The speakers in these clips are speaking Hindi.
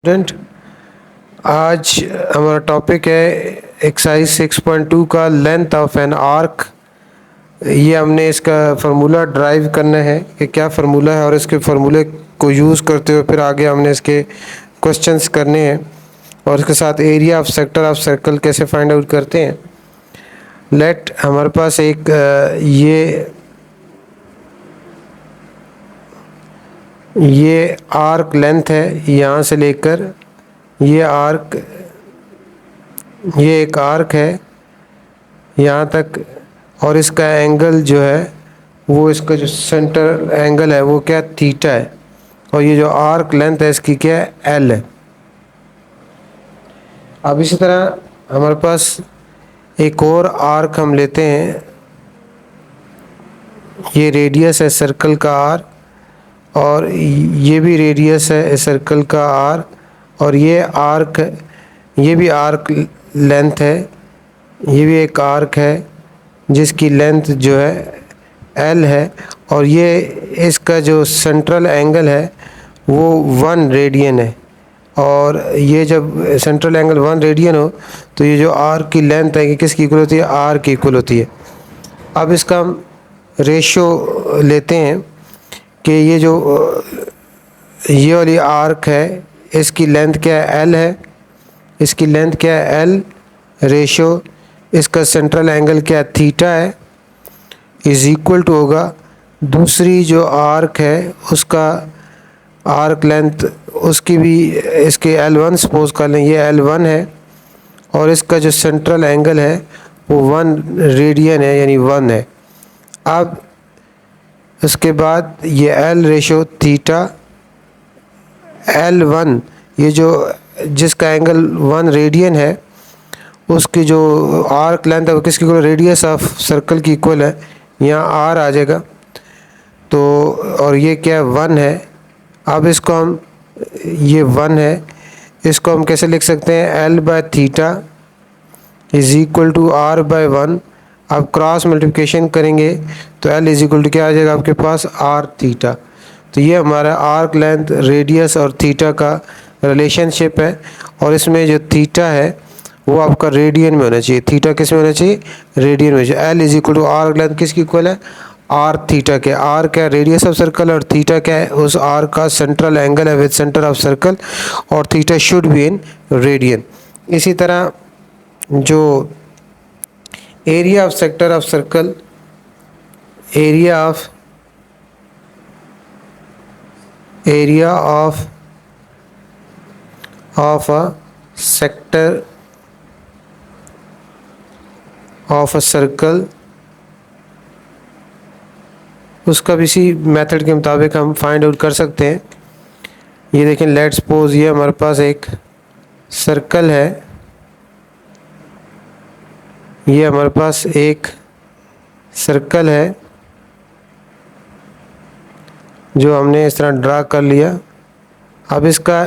स्टूडेंट, आज हमारा टॉपिक है एक्सरसाइज 6.2 का लेंथ ऑफ एन आर्क। ये हमने इसका फार्मूला ड्राइव करना है कि क्या फार्मूला है और इसके फार्मूले को यूज़ करते हुए फिर आगे हमने इसके क्वेश्चंस करने हैं और इसके साथ area of sector of circle कैसे फाइंड आउट करते हैं। लेट हमारे पास एक ये आर्क लेंथ है, यहाँ से लेकर ये एक आर्क है यहाँ तक, और इसका एंगल जो है वो इसका जो सेंटर एंगल है वो क्या थीटा है, और ये जो आर्क लेंथ है इसकी क्या है एल है। अब इसी तरह हमारे पास एक और आर्क हम लेते हैं, ये रेडियस है सर्कल का आर, और ये भी रेडियस है सर्कल का आर, और ये भी आर्क लेंथ है, ये भी एक आर्क है जिसकी लेंथ जो है एल है, और ये इसका जो सेंट्रल एंगल है वो 1 रेडियन है, और ये जब सेंट्रल एंगल 1 रेडियन हो तो ये जो आर्क की लेंथ है कि किसकी इक्वल होती है, आर की इक्वल होती है। अब इसका हम रेशो लेते हैं कि ये वाली आर्क है इसकी लेंथ क्या है एल है, इसकी लेंथ क्या है एल, रेशो इसका सेंट्रल एंगल क्या थीटा है, इज़ इक्वल टू होगा दूसरी जो आर्क है उसका आर्क लेंथ उसकी भी इसके L1 सपोज कर लें, ये L1 है और इसका जो सेंट्रल एंगल है वो 1 रेडियन है यानी 1 है। अब उसके बाद ये L रेशो थीटा L1, ये जो जिसका एंगल 1 रेडियन है उसकी जो आर्क लेंथ है वो किसकी इक्वल, रेडियस ऑफ सर्कल की इक्वल है, यहाँ R आ जाएगा। तो और ये क्या 1 है। अब इसको हम ये 1 है, इसको हम कैसे लिख सकते हैं, L by theta is equal to R by 1। अब क्रॉस मल्टीप्लिकेशन करेंगे तो L इज़ इक्वल टू क्या आ जाएगा आपके पास, R थीटा। तो ये हमारा आर्क लेंथ, रेडियस और थीटा का रिलेशनशिप है, और इसमें जो थीटा है वो आपका रेडियन में होना चाहिए, थीटा किस में होना चाहिए, रेडियन में। L is equal to arc length किसकी इक्वल है, आर थीटा के। आर क्या रेडियस ऑफ सर्कल और थीटा क्या है उस आर का सेंट्रल एंगल है विद सेंटर ऑफ सर्कल, और theta should be in radian. इसी तरह जो area of sector of circle, area of a sector of a circle, उसका भी इसी मेथड के मुताबिक हम फाइंड आउट कर सकते हैं। ये देखें, लेट्स सपोज ये हमारे पास एक सर्कल है, ये हमारे पास एक सर्कल है जो हमने इस तरह ड्रा कर लिया। अब इसका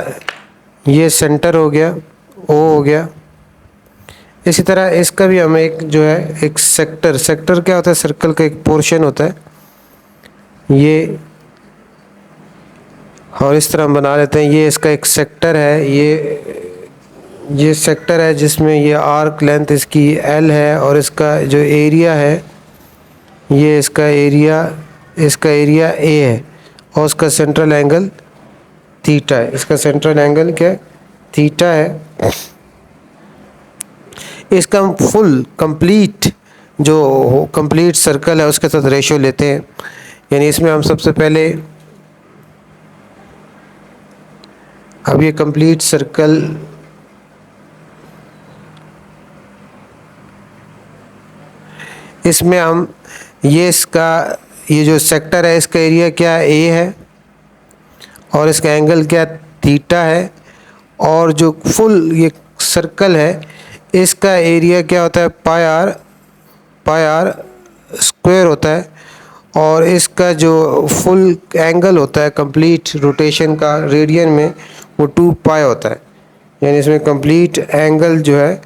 ये सेंटर हो गया, ओ हो गया। इसी तरह इसका भी हमें एक जो है एक सेक्टर क्या होता है, सर्कल का एक पोर्शन होता है ये, और इस तरह हम बना लेते हैं। ये इसका एक सेक्टर है, ये सेक्टर है जिसमें ये आर्क लेंथ इसकी एल है, और इसका जो एरिया है ये इसका एरिया ए है, और उसका सेंट्रल एंगल थीटा है। इसका सेंट्रल एंगल क्या थीटा है। इसका हम फुल कंप्लीट सर्कल है उसके साथ रेशो लेते हैं, यानी इसमें हम सबसे पहले अब ये कंप्लीट सर्कल, इसमें हम ये जो सेक्टर है इसका एरिया क्या ए है, और इसका एंगल क्या थीटा है, और जो फुल ये सर्कल है इसका एरिया क्या होता है, पाई आर स्क्वायर होता है, और इसका जो फुल एंगल होता है कंप्लीट रोटेशन का रेडियन में वो 2 पाई होता है। यानी इसमें कंप्लीट एंगल जो है,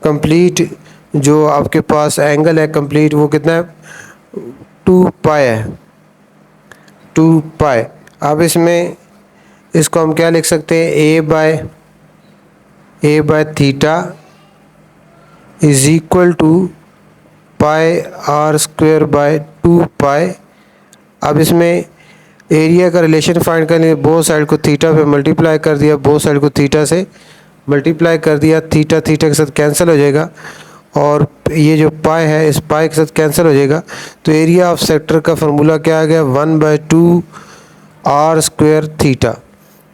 कंप्लीट जो आपके पास एंगल है कंप्लीट वो कितना है, 2 पाई है, 2 पाई। अब इसमें इसको हम क्या लिख सकते हैं, A by theta is equal to pi r square by 2 pi. अब इसमें एरिया का रिलेशन फाइंड करने के लिए बोथ साइड को थीटा पे मल्टीप्लाई कर दिया, बोथ साइड को थीटा से मल्टीप्लाई कर दिया, थीटा थीटा के साथ कैंसिल हो जाएगा और ये जो पाई है इस पाई के साथ कैंसिल हो जाएगा। तो एरिया ऑफ सेक्टर का फार्मूला क्या आ गया, 1/2 आर स्क्वायर थीटा,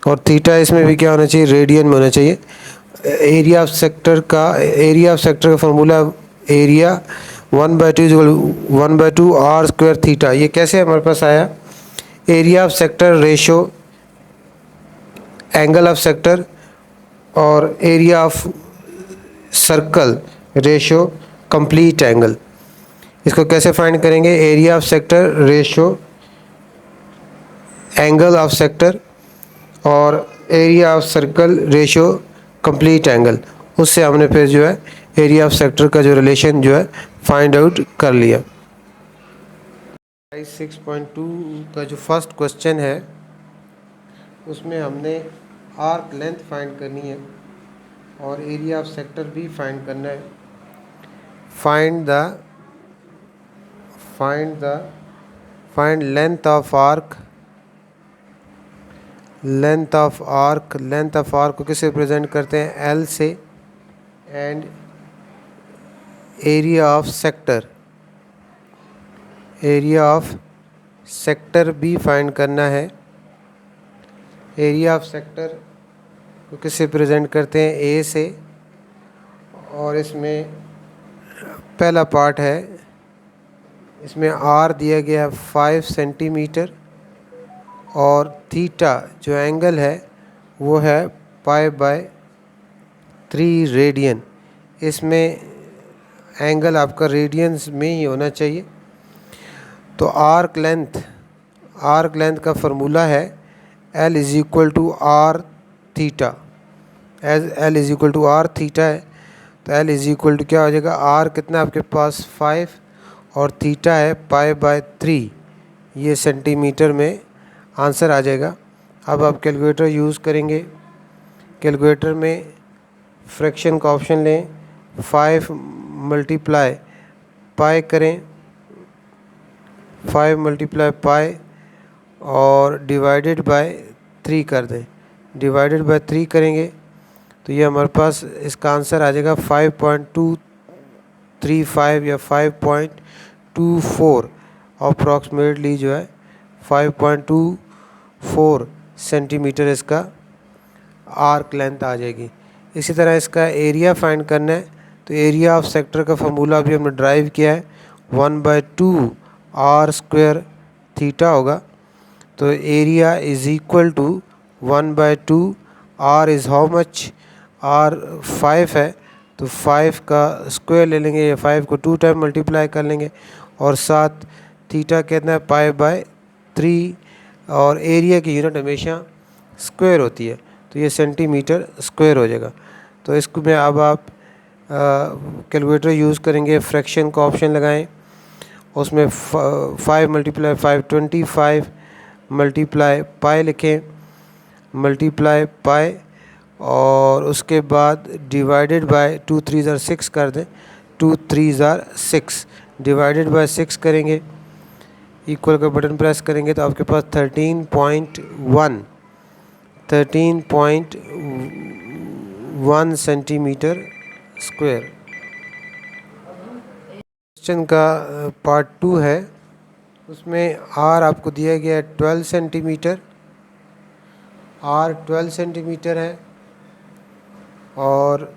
और थीटा इसमें भी क्या होना चाहिए, रेडियन में होना चाहिए। एरिया ऑफ सेक्टर का formula area 1/2 are square theta. ये कैसे हमारे पास आया, area of sector ratio angle of sector और area of circle ratio complete angle. इसको कैसे फाइंड करेंगे, area of sector ratio angle of sector और area of circle ratio complete angle, उससे हमने फिर जो है एरिया ऑफ सेक्टर का जो रिलेशन जो है फाइंड आउट कर लिया। 6.2 का जो फर्स्ट क्वेश्चन है उसमें हमने आर्क लेंथ फाइंड करनी है और एरिया ऑफ सेक्टर भी फाइंड करना है। फाइंड लेंथ ऑफ आर्क को किससे रिप्रेजेंट करते हैं, एल से, एंड एरिया ऑफ सेक्टर भी फाइंड करना है। एरिया ऑफ सेक्टर को किससे रिप्रेजेंट करते हैं, ए से, और इसमें पहला पार्ट है, इसमें आर दिया गया है 5 सेंटीमीटर और थीटा जो एंगल है वो है पाई/3 रेडियन। इसमें एंगल आपका रेडियंस में ही होना चाहिए। तो आर्क लेंथ का फार्मूला है L is equal to R theta. As L is equal to R theta है तो L इज़ इक्वल टू क्या हो जाएगा, आर कितना आपके पास 5 और थीटा है पाई/3, ये सेंटीमीटर में आंसर आ जाएगा। अब आप कैलकुलेटर यूज़ करेंगे, कैलकुलेटर में फ्रैक्शन का ऑप्शन लें, 5 मल्टीप्लाई पाई करें, 5 मल्टीप्लाई पाई और डिवाइडेड बाय 3 कर दें। डिवाइडेड बाय 3 करेंगे तो ये हमारे पास इसका आंसर आ जाएगा 5.235 या 5.24 अप्रॉक्सीमेटली जो है 5.24 सेंटीमीटर इसका आर्क लेंथ आ जाएगी। इसी तरह इसका एरिया फाइंड करना है तो एरिया ऑफ सेक्टर का फार्मूला भी हमने ड्राइव किया है, 1/2 आर स्क्वायर थीटा होगा। तो area is equal to 1/2 R is how much, R 5 है तो 5 का स्क्वायर ले लेंगे या 5 को 2 टाइम मल्टीप्लाई कर लेंगे और साथ थीटा कितना है पाई/3 और एरिया की यूनिट हमेशा स्क्वायर होती है तो ये सेंटीमीटर स्क्वायर हो जाएगा। तो इसको में अब आप कैलकुलेटर यूज़ करेंगे, फ्रैक्शन का ऑप्शन लगाएं, उसमें 5 मल्टीप्लाई 5 25 मल्टीप्लाई पाई लिखें, मल्टीप्लाई पाई और उसके बाद डिवाइडेड बाय 2 3 ज़ार 6 कर दें, 2 3 ज़ार 6 डिवाइडेड बाय 6 करेंगे, इक्वल का बटन प्रेस करेंगे तो आपके पास 13.1 सेंटीमीटर स्क्वायर। क्वेश्चन का पार्ट 2 है, उसमें आर आपको दिया गया है 12 सेंटीमीटर, आर 12 सेंटीमीटर है और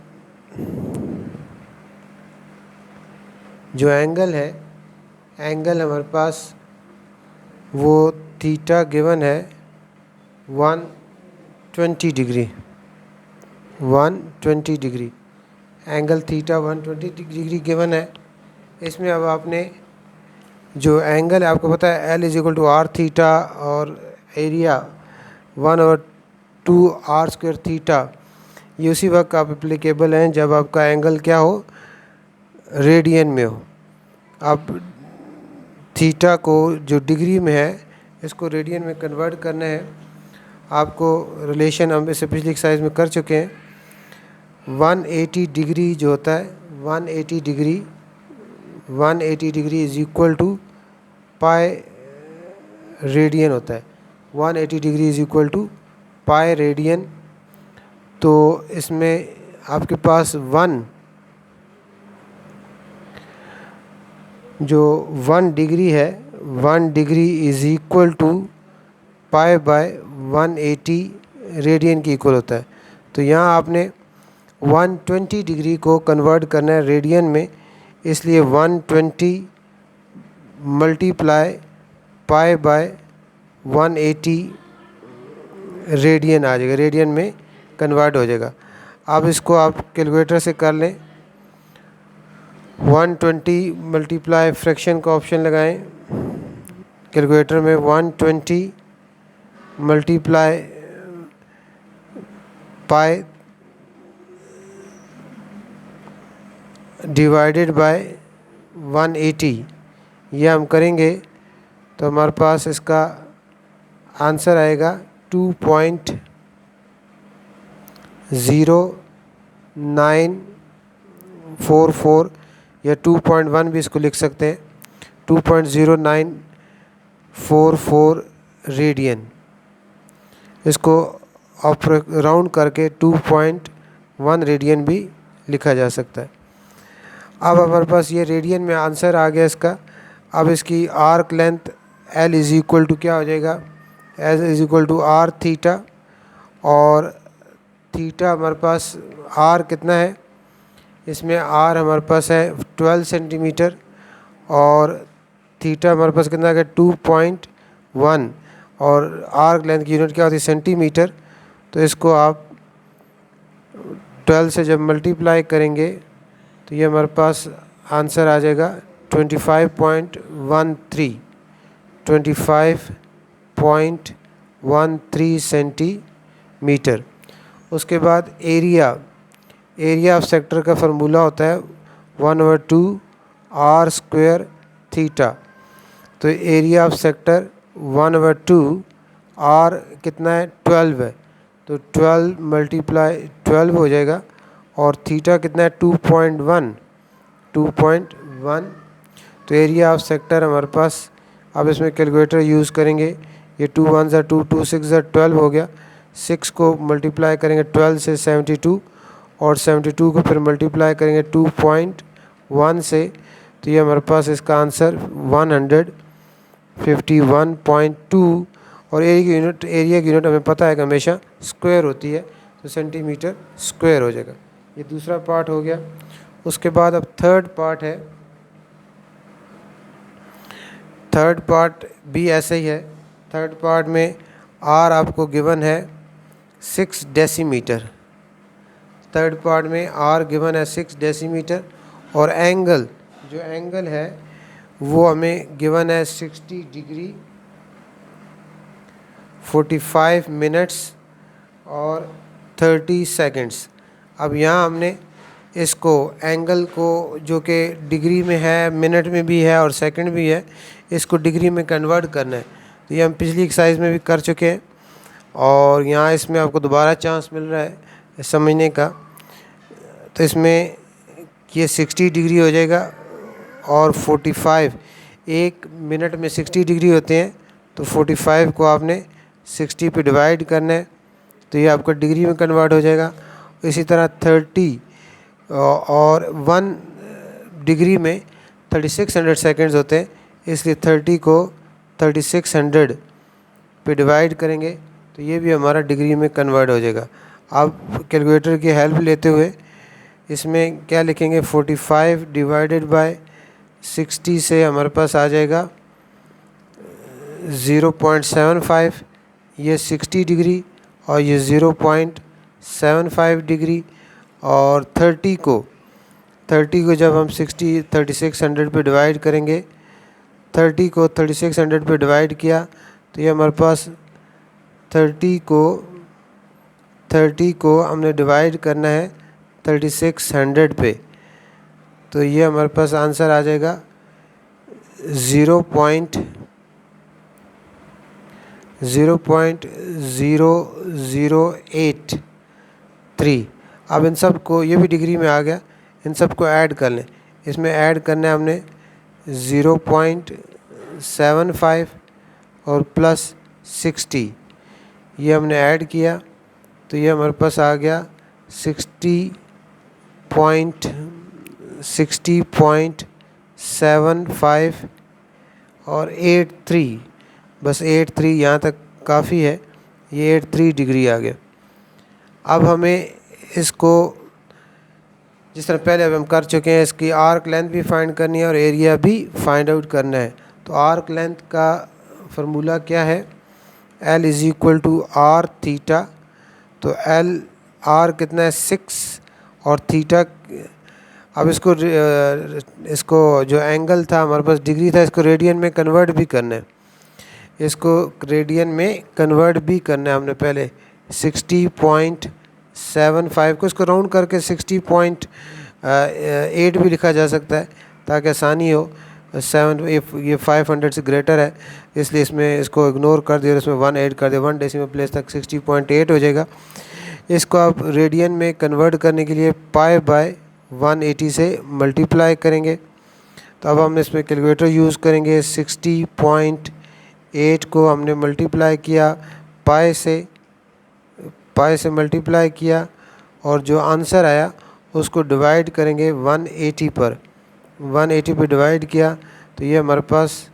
जो एंगल है, एंगल हमारे पास वो थीटा गिवन है 120 degree, 120 degree angle theta 120 degree given है। इसमें अब आपने जो एंगल है आपको पता है L is equal to R theta और एरिया 1/2 आर स्क्वायर थीटा, ये उसी वक्त आप एप्लीकेबल हैं जब आपका एंगल क्या हो, रेडियन में हो। अब थीटा को जो डिग्री में है इसको रेडियन में कन्वर्ट करना है आपको रिलेशन हम इससे पिछली एक्सरसाइज में कर चुके हैं। 180 डिग्री जो होता है 180 degree is equal to pi radian होता है। 180 degree is equal to pi radian. तो इसमें आपके पास 1 डिग्री है, 1 degree is equal to pi by 180 radian की इक्वल होता है। तो यहाँ आपने 120 डिग्री को कन्वर्ट करना है रेडियन में, इसलिए 120 मल्टीप्लाई पाई बाय 180 रेडियन आ जाएगा, रेडियन में कन्वर्ट हो जाएगा। अब इसको आप कैलकुलेटर से कर लें। 120 मल्टीप्लाई फ्रैक्शन का ऑप्शन लगाएं कैलकुलेटर में। 120 मल्टीप्लाई पाई डिवाइडेड बाय 180, ये हम करेंगे तो हमारे पास इसका आंसर आएगा 2.0944 या 2.1 भी इसको लिख सकते हैं, 2.0944 रेडियन। इसको राउंड करके 2.1 रेडियन भी लिखा जा सकता है। अब हमारे पास ये रेडियन में आंसर आ गया इसका। अब इसकी arc length L is equal to क्या हो जाएगा, L is equal to R theta, और थीटा हमारे पास आर कितना है, इसमें आर हमारे पास है 12 सेंटीमीटर, और थीटा हमारे पास कितना है 2.1, और आर्क लेंथ की यूनिट क्या होती है सेंटीमीटर। तो इसको आप 12 से जब मल्टीप्लाई करेंगे तो ये हमारे पास आंसर आ जाएगा 25.13 सेंटीमीटर। उसके बाद एरिया ऑफ सेक्टर का फार्मूला होता है 1/2 आर स्क्वायर थीटा। तो एरिया ऑफ सेक्टर 1/2 आर कितना है 12 है, तो 12 मल्टीप्लाई 12 हो जाएगा, और थीटा कितना है 2.1। तो एरिया ऑफ सेक्टर हमारे पास, अब इसमें कैलकुलेटर यूज़ करेंगे। ये 2 1 ज़ा 2, 2 6 ज़ा 12 हो गया। 6 को मल्टीप्लाई करेंगे 12 से 72, और 72 को फिर मल्टीप्लाई करेंगे 2.1 से, तो ये हमारे पास इसका आंसर 151.2। और एरिया की यूनिट हमें पता है कि हमेशा स्क्वायर होती है, तो सेंटीमीटर स्क्वायर हो जाएगा। ये दूसरा पार्ट हो गया। उसके बाद अब थर्ड पार्ट है। थर्ड पार्ट भी ऐसे ही है। थर्ड पार्ट में आर आपको गिवन है 6 डेसीमीटर। थर्ड पार्ट में आर गिवन है 6 डेसीमीटर, और एंगल है वो हमें गिवन है 60 डिग्री 45 मिनट्स और 30 सेकंड्स। अब यहाँ हमने इसको एंगल को, जो कि डिग्री में है, मिनट में भी है और सेकंड भी है, इसको डिग्री में कन्वर्ट करना है। तो ये हम पिछली एक्सरसाइज में भी कर चुके हैं, और यहाँ इसमें आपको दोबारा चांस मिल रहा है समझने का। तो इसमें ये 60 डिग्री हो जाएगा, और 45, एक मिनट में 60 डिग्री होते हैं, तो 45 को आपने 60 पे डिवाइड करना है, तो ये आपका डिग्री में कन्वर्ट हो जाएगा। इसी तरह 30 और 1 डिग्री में 3600 सेकंड्स होते हैं, इसलिए 30 को 3600 पे डिवाइड करेंगे, तो ये भी हमारा डिग्री में कन्वर्ट हो जाएगा। अब कैलकुलेटर की हेल्प लेते हुए इसमें क्या लिखेंगे, 45 डिवाइडेड बाय 60 से हमारे पास आ जाएगा 0.75, ये 60 डिग्री और ये 0.75 डिग्री। और 30 को जब हम 3600 पे डिवाइड करेंगे, 30 को 3600 पे डिवाइड किया, तो ये हमारे पास 30 को हमने डिवाइड करना है 3600 पे, तो ये हमारे पास आंसर आ जाएगा 0.0083। अब इन सब को, ये भी डिग्री में आ गया, इन सब को ऐड कर लें। इसमें ऐड करना है हमने 0.75 और प्लस 60, ये हमने ऐड किया तो ये हमारे पास आ गया 60.75 और 83, बस 83 यहाँ तक काफ़ी है, ये 83 डिग्री आ गया। अब हमें इसको जिस तरह पहले अब हम कर चुके हैं, इसकी आर्क लेंथ भी फाइंड करनी है और एरिया भी फाइंड आउट करना है। तो आर्क लेंथ का फार्मूला क्या है, L is equal to R theta. तो L आर कितना है 6 और थीटा, अब इसको जो एंगल था हमारे पास डिग्री था, इसको रेडियन में कन्वर्ट भी करना है, इसको रेडियन में कन्वर्ट भी करना है हमने पहले। 60.75 को इसको राउंड करके 60.8 भी लिखा जा सकता है ताकि आसानी हो। 7 ये 500 से ग्रेटर है इसलिए इसमें इसको इग्नोर कर दिया और इसमें 1 ऐड कर दिया, 1 डेसिमल प्लेस तक 60.8 हो जाएगा। इसको आप रेडियन में कन्वर्ट करने के लिए पाई बाय 180 से मल्टीप्लाई करेंगे। तो अब हम इसमें कैलकुलेटर यूज़ करेंगे। 60.8 को हमने मल्टीप्लाई किया पाई से मल्टीप्लाई किया और जो आंसर आया उसको डिवाइड करेंगे 180 पर। 180 पे डिवाइड किया तो ये हमारे पास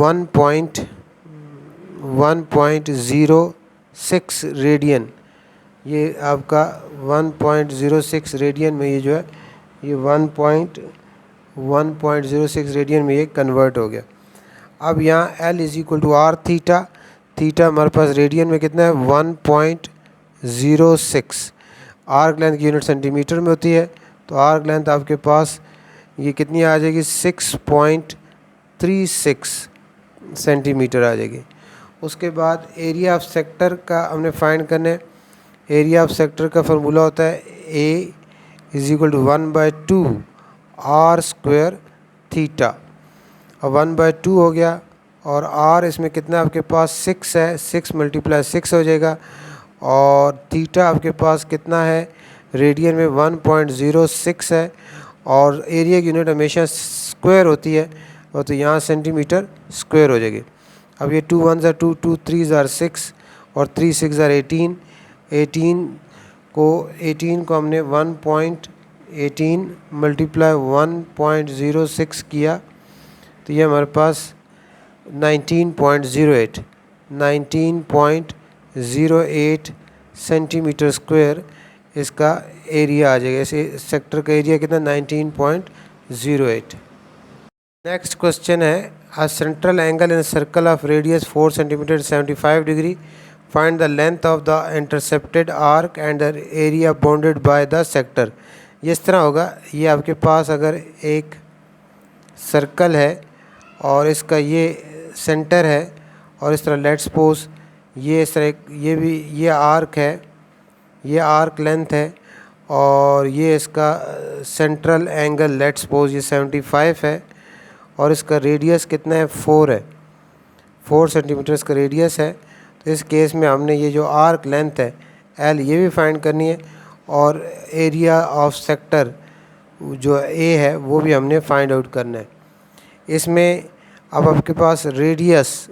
1.06 रेडियन, ये आपका 1.06 रेडियन में ये जो है ये 1.06 रेडियन में ये कन्वर्ट हो गया। अब यहाँ L is equal to R theta, theta हमारे पास रेडियन में कितना है 1.06। आर्क लेंथ की यूनिट सेंटीमीटर में होती है, तो आर्क लेंथ आपके पास ये कितनी आ जाएगी 6.36 सेंटीमीटर आ जाएगी। उसके बाद एरिया ऑफ सेक्टर का हमने फाइंड करना है। एरिया ऑफ सेक्टर का फार्मूला होता है A is equal to 1/2 are square theta. अब 1/2 हो गया और R इसमें कितना आपके पास 6 है, 6 × 6 हो जाएगा। और थीटा आपके पास कितना है रेडियन में 1.06 है और एरिया की यूनिट हमेशा स्क्वायर होती है और तो यहाँ सेंटीमीटर स्क्वायर हो जाएगी। अब ये 2 1s are 2, 2 3s are 6 और 3 6 are 18। 18 को हमने 1.18 मल्टीप्लाई 1.06 किया तो ये हमारे पास 19.08 सेंटीमीटर स्क्वायर इसका एरिया आ जाएगा। इसे सेक्टर का एरिया कितना 19.08। नेक्स्ट क्वेश्चन है a central angle in circle of radius 4 centimetre 75 degree, find the length of the intercepted arc and the area bounded by the sector. ये इस तरह होगा, ये आपके पास अगर एक सर्कल है और इसका ये सेंटर है और इस तरह लेट्स सपोज ये इस तरह ये आर्क है, ये आर्क लेंथ है और ये इसका सेंट्रल एंगल लेट्स सपोज ये 75 है और इसका रेडियस कितना है 4 है, 4 सेंटीमीटर इसका रेडियस है। तो इस केस में हमने ये जो आर्क लेंथ है L ये भी फाइंड करनी है और एरिया ऑफ सेक्टर जो A है वो भी हमने फाइंड आउट करना है। इसमें अब आपके पास रेडियस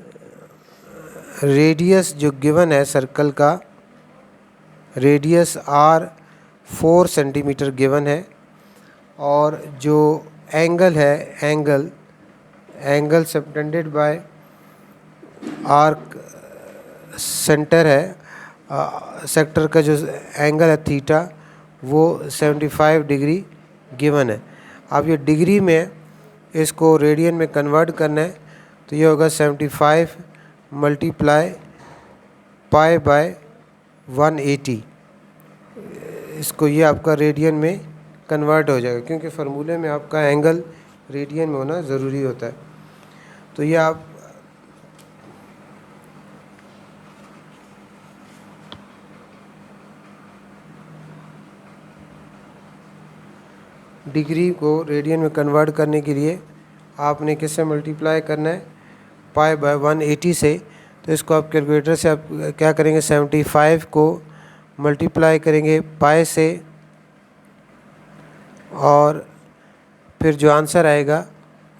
जो गिवन है सर्कल का, रेडियस R 4 सेंटीमीटर गिवन है और जो एंगल है angle subtended bye arc centre है, सेक्टर का जो एंगल है थीटा वो 75 डिग्री गिवन है। अब ये डिग्री में इसको रेडियन में कन्वर्ट करना है तो ये होगा 75 मल्टीप्लाई पाई बाय 180। इसको ये आपका रेडियन में कन्वर्ट हो जाएगा क्योंकि फार्मूले में आपका एंगल रेडियन में होना ज़रूरी होता है। तो ये आप डिग्री को रेडियन में कन्वर्ट करने के लिए आपने किससे मल्टीप्लाई करना है पाई बाय 180 से। तो इसको आप कैलकुलेटर से आप क्या करेंगे, 75 को मल्टीप्लाई करेंगे पाई से, और फिर जो आंसर आएगा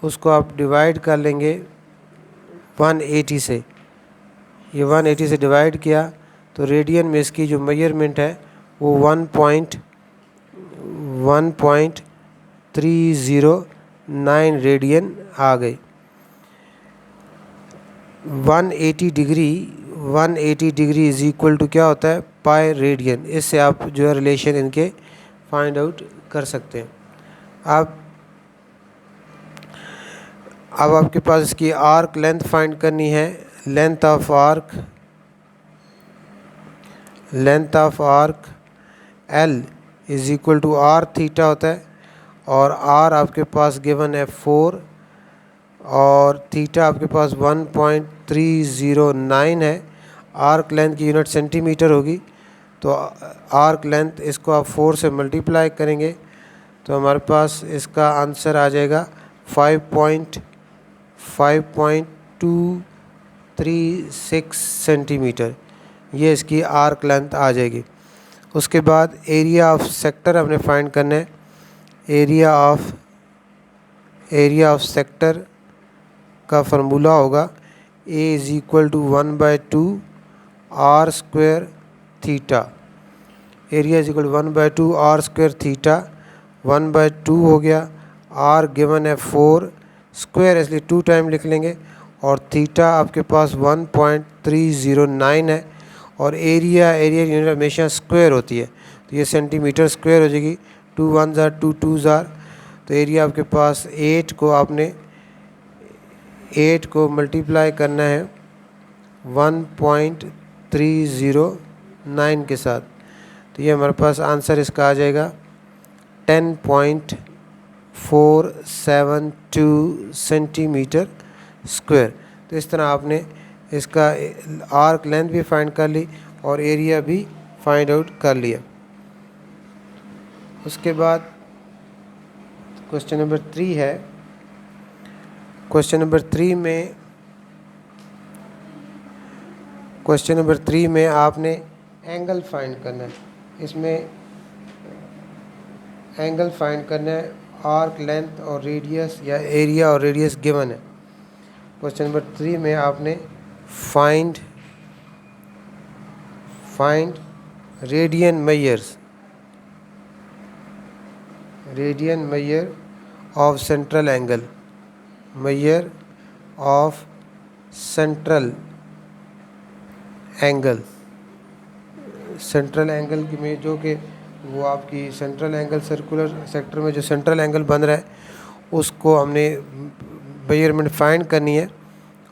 उसको आप डिवाइड कर लेंगे 180 से। ये 180 से डिवाइड किया तो रेडियन में इसकी जो मेजरमेंट है वो 1.309 रेडियन आ गई। 180 डिग्री इज इक्वल टू क्या होता है, पाई रेडियन। इससे आप जो है रिलेशन इनके फाइंड आउट कर सकते हैं। अब आपके पास इसकी आर्क लेंथ फाइंड करनी है। Length of arc L is equal to R theta होता है, और आर आपके पास गिवन है 4 और थीटा आपके पास 1.309 है। आर्क लेंथ की यूनिट सेंटीमीटर होगी, तो आर्क लेंथ इसको आप 4 से मल्टीप्लाई करेंगे तो हमारे पास इसका आंसर आ जाएगा 5.236 सेंटीमीटर। ये इसकी आर्क लेंथ आ जाएगी। उसके बाद एरिया ऑफ सेक्टर हमने फाइंड करना है। एरिया ऑफ सेक्टर का फार्मूला होगा A is equal to 1/2 are square theta. Area is equal to 1/2 are square theta. 1/2 हो गया, आर गिवन है 4, स्क्वायर इसलिए 2 टाइम लिख लेंगे, और थीटा आपके पास 1.309 है। और एरिया यूनिट हमेशा स्क्वायर होती है, तो ये सेंटीमीटर स्क्वायर हो जाएगी। 2 1 ज़ार 2 2 ज़ार, तो एरिया आपके पास 8 को मल्टीप्लाई करना है 1.309 के साथ, तो ये हमारे पास आंसर इसका आ जाएगा 10.472 सेंटीमीटर स्क्वायर। तो इस तरह आपने इसका आर्क लेंथ भी फाइंड कर ली और एरिया भी फाइंड आउट कर लिया। उसके बाद क्वेश्चन नंबर 3 है। क्वेश्चन नंबर 3 में आपने एंगल फाइंड करना है। इसमें एंगल फाइंड करना है, आर्क लेंथ और रेडियस या एरिया और रेडियस गिवन है। क्वेश्चन नंबर 3 में आपने find radian measure of central angle, central angle की में जो कि वो आपकी सेंट्रल एंगल सर्कुलर सेक्टर में जो सेंट्रल एंगल बन रहा है उसको हमने मेजरमेंट फाइंड करनी है।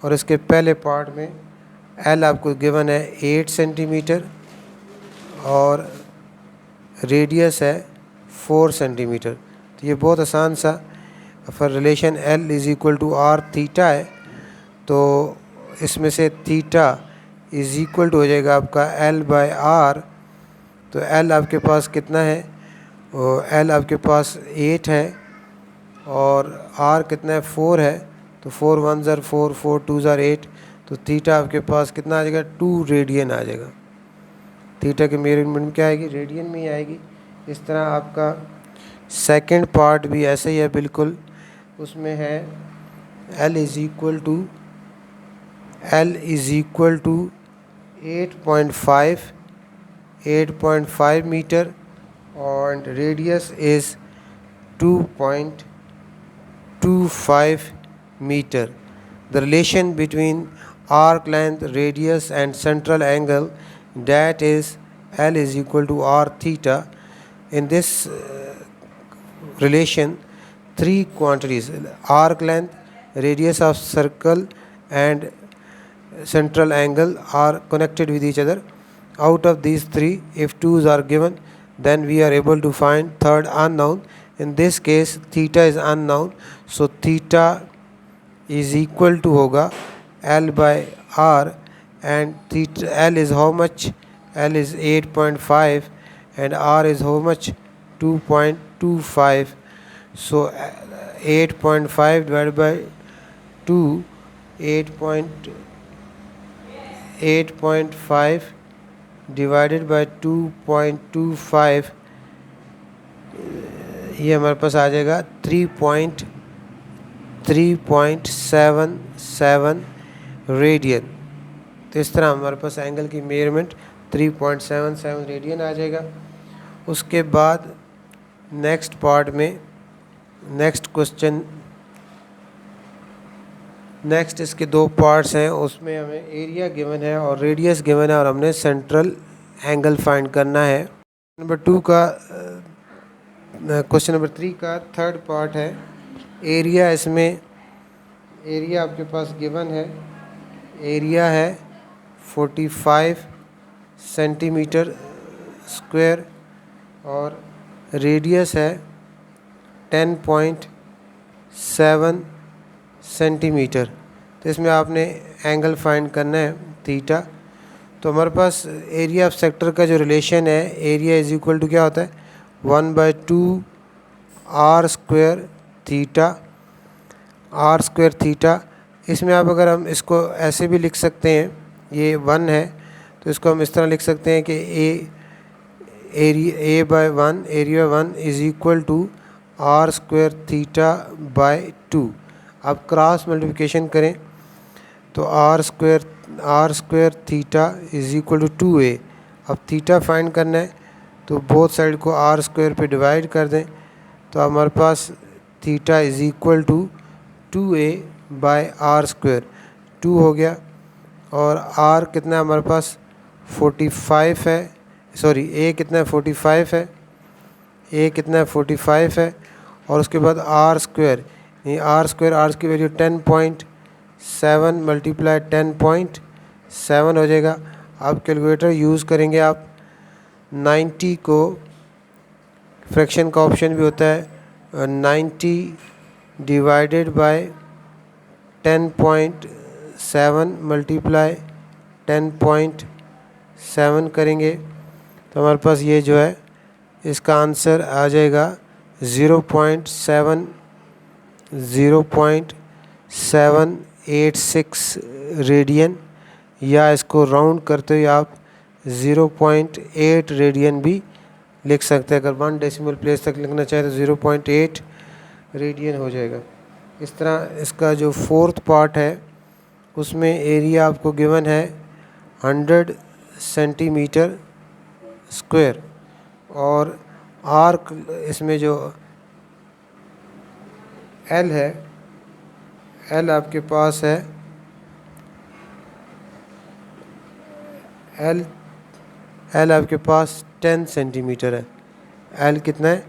और इसके पहले पार्ट में L आपको गिवन है 8 सेंटीमीटर और रेडियस है 4 सेंटीमीटर। तो ये बहुत आसान सा फिर relation L is equal to R theta है, तो इसमें से थीटा इज़ इक्वल टू हो जाएगा आपका L/R। तो L आपके पास कितना है, L आपके पास 8 है और R कितना है 4 है, तो 4 1 ज़ार 4 4 2 ज़ार 8, तो थीटा आपके पास कितना आ जाएगा 2 रेडियन आ जाएगा। थीटा के मेजरमेंट क्या आएगी, रेडियन में ही आएगी। इस तरह आपका सेकंड पार्ट भी ऐसे ही है बिल्कुल, उसमें है L is equal to 8.5 metre और radius is 2.25 meter. The relation between arc length, radius and central angle, that is L is equal to R theta. In this relation, three quantities, arc length, radius of circle and central angle are connected with each other. Out of these three, if twos are given, then we are able to find third unknown. In this case theta is unknown, so theta is equal to होगा L/R, and theta L is how much, L is 8.5 and R is how much, 2.25. So 8.5 divided by 2, 8.5 divided by 2.25, ये हमारे पास आ जाएगा 3.77 रेडियन। तो इस तरह हमारे पास एंगल की मेजरमेंट 3.77 रेडियन आ जाएगा। उसके बाद नेक्स्ट पार्ट में नेक्स्ट क्वेश्चन, नेक्स्ट इसके दो पार्ट्स हैं, उसमें हमें एरिया गिवन है और रेडियस गिवन है और हमने सेंट्रल एंगल फाइंड करना है। नंबर 2 का क्वेश्चन नंबर 3 का थर्ड पार्ट है एरिया। इसमें एरिया आपके पास गिवन है, एरिया है 45 सेंटीमीटर स्क्वायर और रेडियस है 10.7 सेंटीमीटर। तो इसमें आपने एंगल फाइंड करना है थीटा। तो हमारे पास एरिया ऑफ सेक्टर का जो रिलेशन है, एरिया इज इक्वल टू क्या होता है 1/2 are square theta, R square theta. इसमें आप अगर हम इसको ऐसे भी लिख सकते हैं, ये 1 है तो इसको हम इस तरह लिख सकते हैं कि A/1 area 1 is equal to r square theta by 2। अब क्रॉस मल्टीप्लिकेशन करें तो r square theta is equal to 2a। अब थीटा फाइंड करना है तो बोथ साइड को आर स्क्वायर पे डिवाइड कर दें तो हमारे पास theta is equal to 2a by r square, 2 हो गया। और आर कितना है हमारे पास 45 है, सॉरी ए कितना है 45 है, ए कितना है 45 है। और उसके बाद आर स्क्वायर, ये आर की वैल्यू 10.7 मल्टीप्लाई 10.7 हो जाएगा। अब कैलकुलेटर यूज़ करेंगे आप, 90 को फ्रैक्शन का ऑप्शन भी होता है, 90 डिवाइडेड बाय 10.7 मल्टीप्लाई 10.7 करेंगे तो हमारे पास ये जो है इसका आंसर आ जाएगा 0.786 रेडियन, या इसको राउंड करते हुए आप 0.8 रेडियन भी लिख सकते हैं। अगर 1 डेसिमल प्लेस तक लिखना चाहे तो 0.8 रेडियन हो जाएगा। इस तरह इसका जो फोर्थ पार्ट है उसमें एरिया आपको गिवन है 100 सेंटीमीटर स्क्वायर और आर्क इसमें जो एल है, एल आपके पास है एल आपके पास 10 सेंटीमीटर है। एल कितना है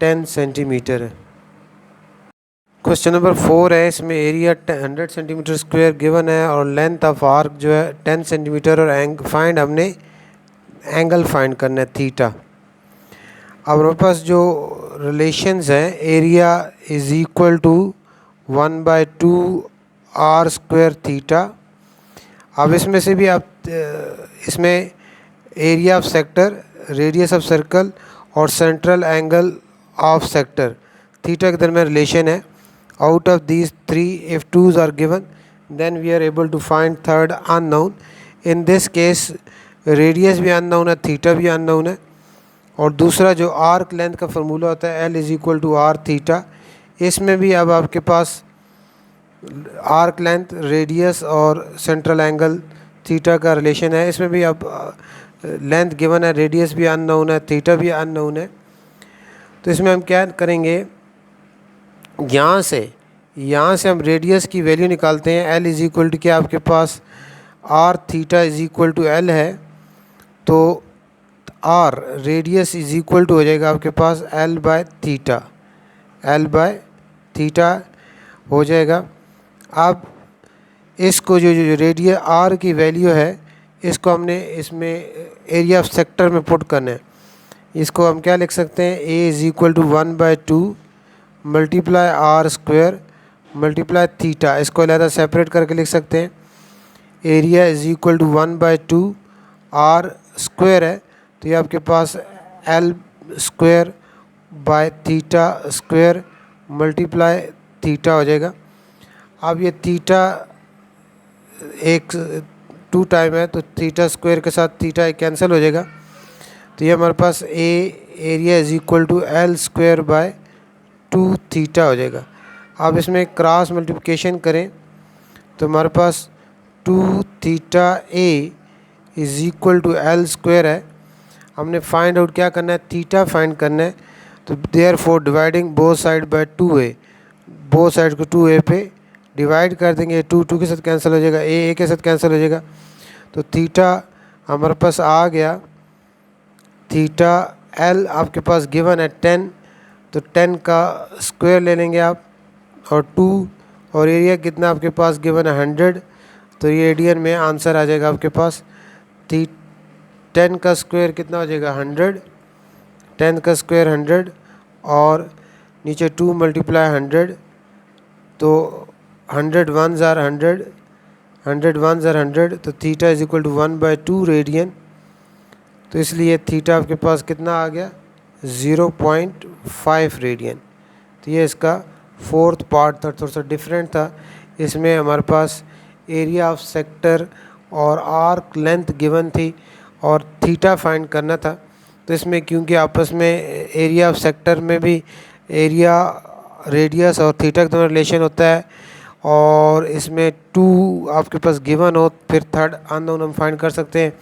10 सेंटीमीटर है। क्वेश्चन नंबर 4 है, इसमें एरिया 100 सेंटीमीटर स्क्वायर गिवन है और लेंथ ऑफ आर्क जो है 10 सेंटीमीटर और फाइंड हमने एंगल फाइंड करना है थीटा। अब हमारे पास जो रिलेशंस हैं, area is equal to 1/2 are square theta. अब इसमें से भी आप इसमें area of sector, radius of circle और central angle of sector theta के दरमियान रिलेशन है। Out of these 3 if 2s are given then we are able to find third unknown. In this case radius भी अननोन है, थीटा भी अननोन है। और दूसरा जो आर्क लेंथ का फार्मूला होता है L is equal to R theta, इसमें भी अब आपके पास आर्क लेंथ, रेडियस और सेंट्रल एंगल थीटा का रिलेशन है। इसमें भी अब लेंथ गिवन है, रेडियस भी अननोन है, थीटा भी अननोन है। तो इसमें हम क्या करेंगे, यहाँ से हम रेडियस की वैल्यू निकालते हैं। एल इज इक्वल टू क्या आपके पास R theta is equal to L है, तो R radius is equal to हो जाएगा आपके पास एल बाय थीटा हो जाएगा। अब इसको जो रेडियस आर की वैल्यू है इसको हमने इसमें एरिया ऑफ सेक्टर में पुट करना है। इसको हम क्या लिख सकते हैं, A is equal to 1/2 multiply R square multiply theta. इसको अलग सेपरेट करके लिख सकते हैं। Area is equal to 1/2 are square है तो ये आपके पास L square by theta square multiply theta हो जाएगा। अब ये थीटा एक 2 टाइम है तो थीटा स्क्वायर के साथ थीटा कैंसिल हो जाएगा। तो ये हमारे पास area is equal to L square by 2 theta हो जाएगा। अब इसमें क्रॉस मल्टीप्लिकेशन करें तो हमारे पास 2 theta A is equal to L square है। हमने फाइंड आउट क्या करना है, थीटा फाइंड करना है। तो therefore dividing both side by 2a, both side को 2a पे डिवाइड कर देंगे। 2 के साथ कैंसिल हो जाएगा, ए के साथ कैंसिल हो जाएगा। तो थीटा हमारे पास आ गया, थीटा एल आपके पास गिवन है 10, तो 10 का स्क्वायर ले लेंगे आप, और 2 और एरिया कितना आपके पास गिवन है 100। तो ये रेडियन में आंसर आ जाएगा आपके पास 10 का स्क्वायर कितना हो जाएगा 100, 10 का स्क्वायर 100 और नीचे 2 मल्टीप्लाई 100, तो 100 1s आर 100, 100 1s आर 100, तो theta is equal to 1/2 radian. तो इसलिए थीटा आपके पास कितना आ गया 0.5 रेडियन। तो ये इसका फोर्थ पार्ट था, थोड़ा सा डिफरेंट था। इसमें हमारे पास एरिया ऑफ सेक्टर और आर्क लेंथ गिवन थी और थीटा फाइंड करना था। तो इसमें क्योंकि आपस में एरिया ऑफ सेक्टर में भी एरिया, रेडियस और थीटा का रिलेशन होता है, और इसमें 2 आपके पास गिवन हो फिर थर्ड अननोन हम फाइंड कर सकते हैं।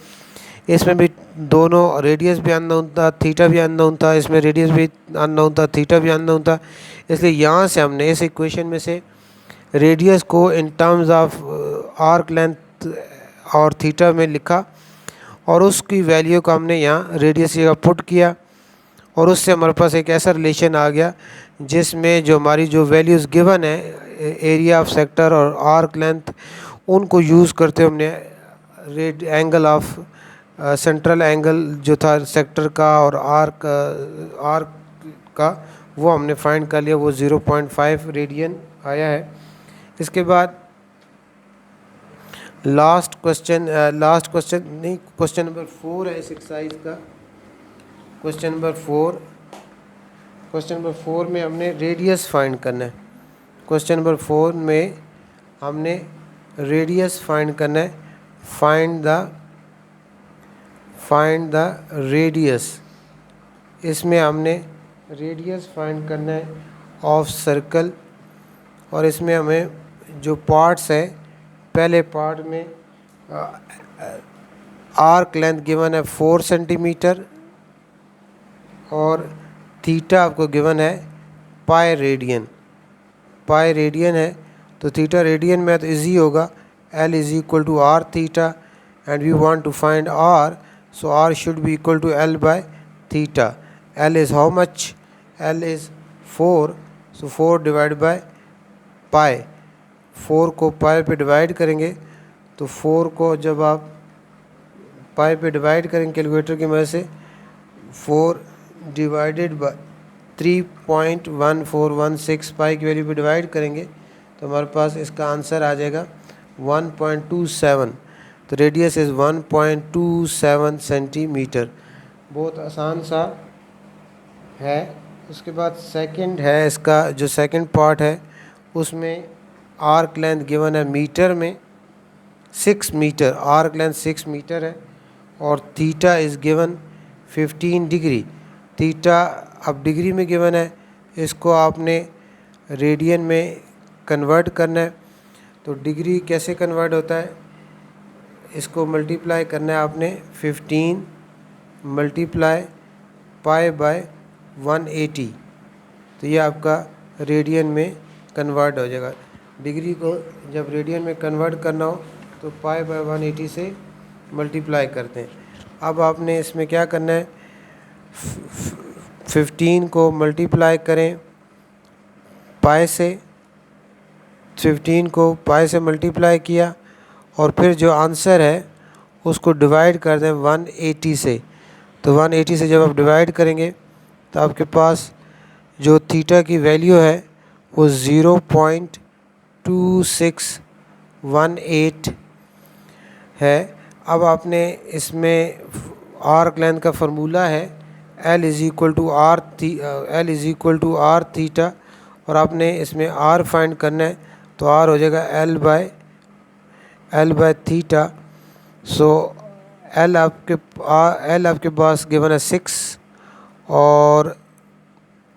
इसमें भी दोनों रेडियस भी अननोन था, थीटा भी अननोन था, इसमें रेडियस भी अननोन था, थीटा भी अननोन था। इसलिए यहाँ से हमने इस इक्वेशन में से रेडियस को in terms of arc length और थीटा में लिखा और उसकी वैल्यू को हमने यहाँ रेडियस की जगह पुट किया, और उससे हमारे पास एक ऐसा रिलेशन आ गया जिसमें जो हमारी जो वैल्यूज़ गिवन है एरिया ऑफ सेक्टर और आर्क लेंथ, उनको यूज़ करते हुए हमने एंगल ऑफ सेंट्रल एंगल जो था सेक्टर का और आर्क का वो हमने फाइंड कर लिया, वो 0.5 रेडियन आया है। इसके बाद लास्ट क्वेश्चन नहीं, क्वेश्चन नंबर 4 है इस एक्सरसाइज का। क्वेश्चन नंबर 4 में हमने रेडियस फाइंड करना है। क्वेश्चन नंबर 4 में हमने रेडियस फाइंड करना है। फाइंड द रेडियस, इसमें हमने रेडियस फाइंड करना है ऑफ सर्कल, और इसमें हमें जो पार्ट्स है, पहले पार्ट में आर्क लेंथ गिवन है 4 सेंटीमीटर और थीटा आपको गिवन है पाई रेडियन है। तो थीटा रेडियन में तो इजी होगा, L is equal to R theta and we want to find R, so R should be equal to L by theta. L is how much? L is 4, so 4 divided by pi। 4 को पाई पे डिवाइड करेंगे तो 4 को जब आप पाई पे डिवाइड करेंगे कैलकुलेटर की मदद से, 4 डिवाइडेड बाय 3.1416 पाई की वैल्यू पे डिवाइड करेंगे तो हमारे पास इसका आंसर आ जाएगा 1.27। तो रेडियस इज़ 1.27 सेंटीमीटर। बहुत आसान सा है। उसके बाद सेकंड है, इसका जो सेकंड पार्ट है उसमें आर्क लेंथ गिवन है मीटर में 6 मीटर, आर्क लेंथ 6 मीटर है और theta is given 15 degree. Theta अब डिग्री में गिवन है, इसको आपने रेडियन में कन्वर्ट करना है। तो डिग्री कैसे कन्वर्ट होता है, इसको मल्टीप्लाई करना है आपने 15 मल्टीप्लाई पाई बाय 180, तो ये आपका रेडियन में कन्वर्ट हो जाएगा। डिग्री को जब रेडियन में कन्वर्ट करना हो तो पाई बाय 180 से मल्टीप्लाई करते हैं। अब आपने इसमें क्या करना है, 15 को मल्टीप्लाई करें पाई से, 15 को पाई से मल्टीप्लाई किया और फिर जो आंसर है उसको डिवाइड कर दें 180 से। तो 180 से जब आप डिवाइड करेंगे तो आपके पास जो थीटा की वैल्यू है वो 0.2618 है। अब आपने इसमें आर्क लेंथ का फार्मूला है L is equal to R theta, और आपने इसमें R फाइंड करना है तो R हो जाएगा L by theta. So L आपके पास गिवन है 6 और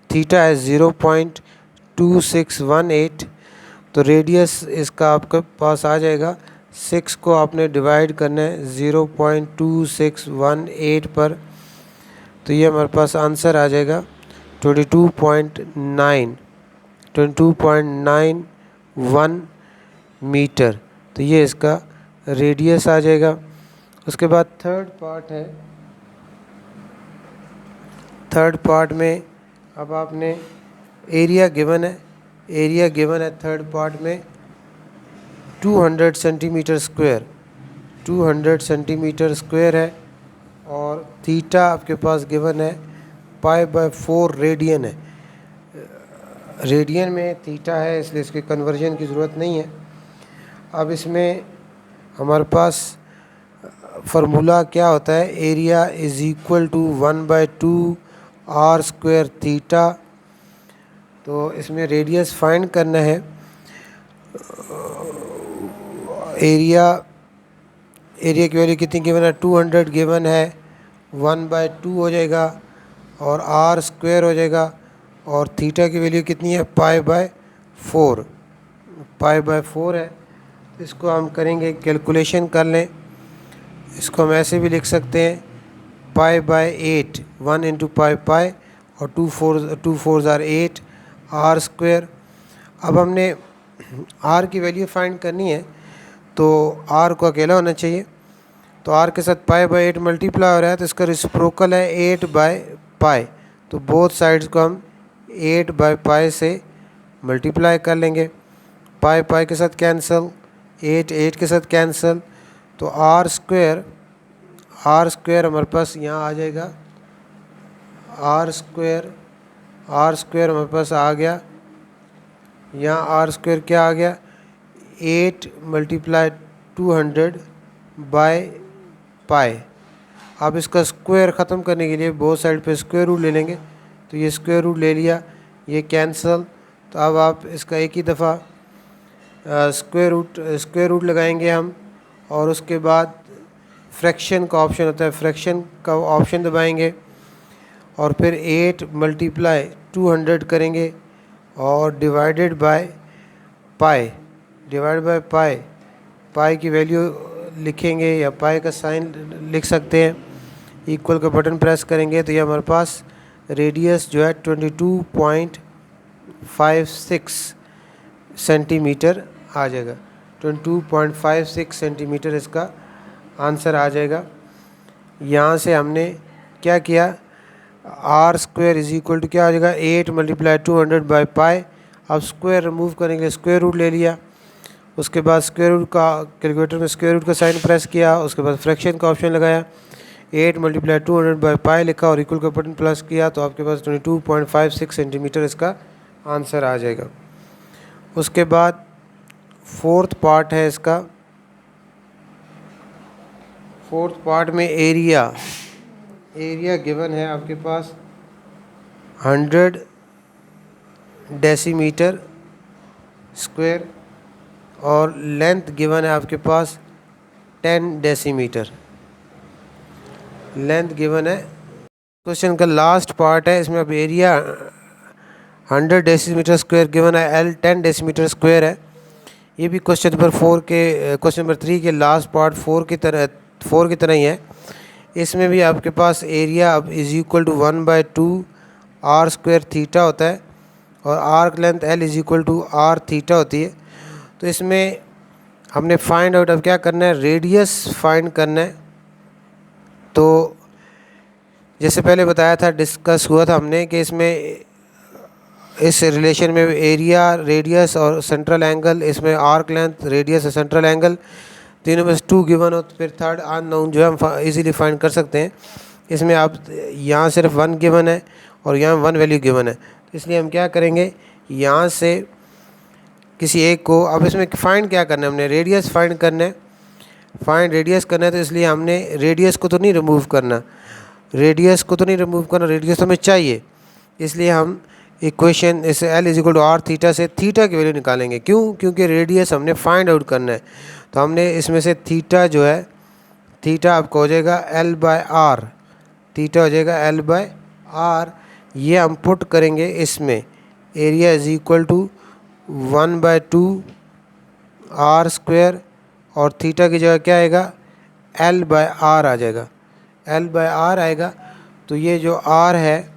थीटा है 0.2618। तो रेडियस इसका आपके पास आ जाएगा, 6 को आपने डिवाइड करना है 0.2618 पर, तो ये हमारे पास आंसर आ जाएगा 22.91 मीटर। तो ये इसका रेडियस आ जाएगा। उसके बाद थर्ड पार्ट में अब आपने एरिया गिवन है, थर्ड पार्ट में 200 सेंटीमीटर स्क्वायर है और थीटा आपके पास गिवन है π/4 रेडियन है। रेडियन में थीटा है इसलिए इसके कन्वर्जन की ज़रूरत नहीं है। अब इसमें हमारे पास फार्मूला क्या होता है, area is equal to 1/2 r² theta. तो इसमें रेडियस फाइंड करना है। एरिया की वैल्यू कितनी गिवन है, 200 गिवन है, 1/2 हो जाएगा और r² हो जाएगा और थीटा की वैल्यू कितनी है, π/4 है। इसको हम करेंगे, कैलकुलेशन कर लें। इसको हम ऐसे भी लिख सकते हैं π/8, 1 × π और 2 4s are 8 r²। अब हमने r की वैल्यू फाइंड करनी है तो r को अकेला होना चाहिए, तो r के साथ π/8 मल्टीप्लाई हो रहा है तो इसका रेसिप्रोकल है 8/π। तो बोथ साइड्स को हम 8/π से मल्टीप्लाई कर लेंगे। π के साथ कैंसिल, 8 के साथ कैंसिल, तो r² हमारे पास यहाँ आ जाएगा, r² हमारे पास आ गया। यहाँ r² क्या आ गया, 8 × 200/π। अब इसका स्क्वायर ख़त्म करने के लिए बोथ साइड पे स्क्वायर रूट ले लेंगे, तो ये स्क्वायर रूट ले लिया, ये कैंसिल। तो अब आप इसका एक ही दफ़ा स्क्वायर रूट लगाएंगे हम, और उसके बाद फ्रैक्शन का ऑप्शन होता है, फ्रैक्शन का ऑप्शन दबाएंगे और फिर 8 × 200 करेंगे और डिवाइडेड बाय पाई की वैल्यू लिखेंगे या पाई का साइन लिख सकते हैं। इक्वल का बटन प्रेस करेंगे तो ये हमारे पास रेडियस जो है 22.56 सेंटीमीटर आ जाएगा। 22.56 सेंटीमीटर इसका आंसर आ जाएगा। यहाँ से हमने क्या किया, r² इज़ इक्वल टू क्या आ जाएगा, 8 × 200/π। अब स्क्वायर रिमूव करने के लिए स्क्वायर रूट ले लिया, उसके बाद स्क्वायर रूट का कैलकुलेटर में स्क्वायर रूट का साइन प्रेस किया, उसके बाद फ्रैक्शन का ऑप्शन लगाया, 8 × 200/π लिखा और इक्वल का बटन प्रेस किया, तो आपके पास 22.56 सेंटीमीटर इसका आंसर आ जाएगा। उसके बाद फोर्थ पार्ट है इसका, फोर्थ पार्ट में एरिया गिवन है आपके पास 100 डेसीमीटर स्क्वायर और लेंथ गिवन है आपके पास 10 डेसीमीटर लेंथ गिवन है। क्वेश्चन का लास्ट पार्ट है, इसमें अब एरिया 100 डेसीमीटर स्क्वायर गिवन है, L 10 डेसीमीटर स्क्वायर है। ये भी क्वेश्चन नंबर 3 के लास्ट पार्ट 4 की तरह ही है। इसमें भी आपके पास एरिया अब is equal to 1/2 r² theta होता है और arc length L is equal to r theta होती है। तो इसमें हमने फाइंड आउट, अब क्या करना है, रेडियस फाइंड करना है। तो जैसे पहले बताया था, डिस्कस हुआ था हमने कि इसमें इस रिलेशन में एरिया, रेडियस और सेंट्रल एंगल, इसमें आर्क लेंथ, रेडियस और सेंट्रल एंगल तीनों में से 2 गिवन हो तो फिर थर्ड अननोन जो है हम इजीली फाइंड कर सकते हैं। इसमें आप यहाँ सिर्फ 1 गिवन है और यहाँ 1 वैल्यू गिवन है, तो इसलिए हम क्या करेंगे, यहाँ से किसी एक को, अब इसमें फाइंड क्या करना है, हमने रेडियस फाइंड करना है, रेडियस करना है। तो इसलिए हमने रेडियस को तो नहीं रिमूव करना, रेडियस तो हमें चाहिए। इसलिए हम इक्वेशन इस L is equal to r theta से थीटा की वैल्यू निकालेंगे। क्योंकि रेडियस हमने फाइंड आउट करना है, तो हमने इसमें से थीटा जो है थीटा आपका हो जाएगा L/R, थीटा हो जाएगा L/R। ये हम पुट करेंगे इसमें, area is equal to 1/2 R², और थीटा की जगह क्या आएगा, L/R आ जाएगा, L/R आएगा। तो ये जो R है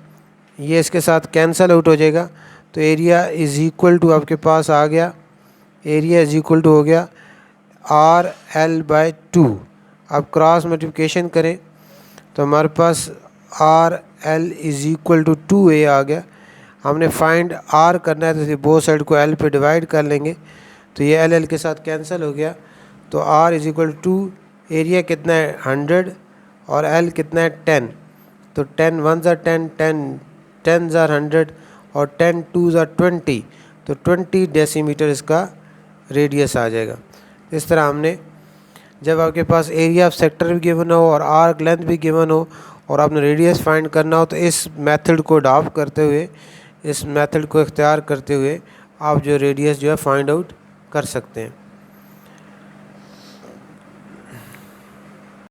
ये इसके साथ कैंसल आउट हो जाएगा, तो एरिया इज इक्वल टू आपके पास आ गया, एरिया इज इक्वल टू हो गया RL/2। अब क्रॉस मल्टीप्लिकेशन करें तो हमारे पास RL is equal to 2A आ गया। हमने फाइंड R करना है तो बोथ साइड को L पे डिवाइड कर लेंगे, तो ये L के साथ कैंसिल हो गया। तो R is equal to, area कितना है 100 और L कितना है 10, तो 10 1 ज़ा 10, 10 ज़ा 100 और 10 2 ज़ा 20, तो 20 डेसीमीटर इसका रेडियस आ जाएगा। इस तरह हमने, जब आपके पास एरिया ऑफ सेक्टर भी गिवन हो और आर्क लेंथ भी गिवन हो और आपने रेडियस फाइंड करना हो, तो इस मेथड को अडॉप्ट करते हुए, इस मेथड को इख्तियार करते हुए आप जो रेडियस जो है फाइंड आउट कर सकते हैं।